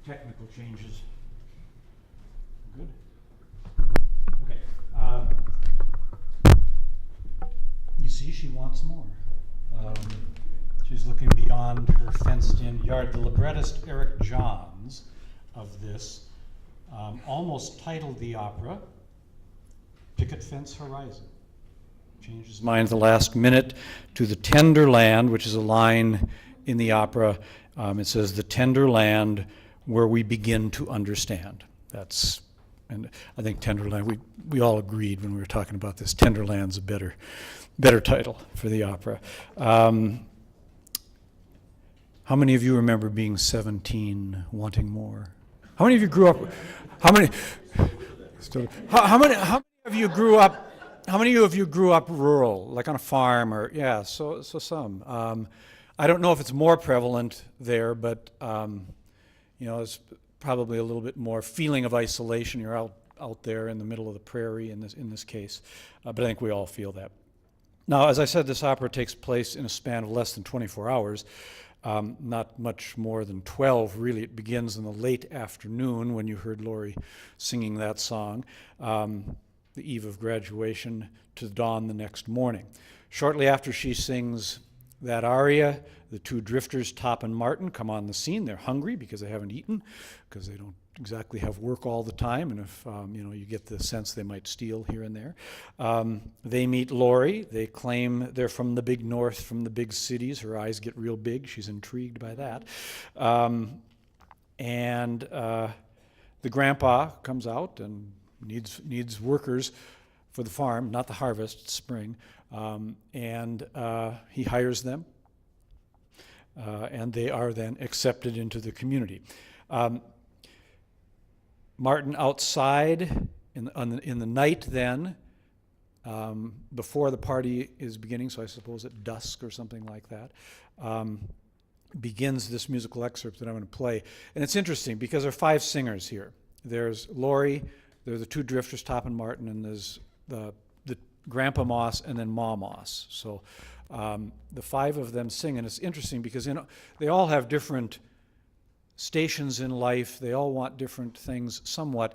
technical changes. Good. Okay. You see, she wants more. She's looking beyond her fenced-in yard. The librettist Eric Johns of this almost titled the opera Picket Fence Horizon. Changed his mind at the last minute to the tender land, which is a line in the opera. It says, the tender land where we begin to understand. That's, and I think Tenderland, we all agreed when we were talking about this, Tenderland's a better title for the opera. How many of you remember being 17, wanting more? How many of you grew up, how many of you grew up, how many of you grew up rural, like on a farm or, yeah, so some. I don't know if it's more prevalent there, but it's probably a little bit more feeling of isolation. You're out there in the middle of the prairie in this case, but I think we all feel that. Now, as I said, this opera takes place in a span of less than 24 hours, not much more than 12, really. It begins in the late afternoon when you heard Laurie singing that song, the eve of graduation, to dawn the next morning. Shortly after she sings that aria, the two drifters, Top and Martin, come on the scene. They're hungry because they haven't eaten, because they don't exactly have work all the time, and if you get the sense they might steal here and there. They meet Laurie. They claim they're from the big north, from the big cities. Her eyes get real big. She's intrigued by that. And the grandpa comes out and needs workers for the farm, not the harvest, it's spring, and he hires them, and they are then accepted into the community. Martin outside in the night then, before the party is beginning, so I suppose at dusk or something like that, begins this musical excerpt that I'm going to play. And it's interesting because there are 5 singers here. There's Laurie, there are the two drifters, Top and Martin, and there's the Grandpa Moss and then Ma Moss. So the 5 of them sing, and it's interesting because they all have different stations in life. They all want different things somewhat.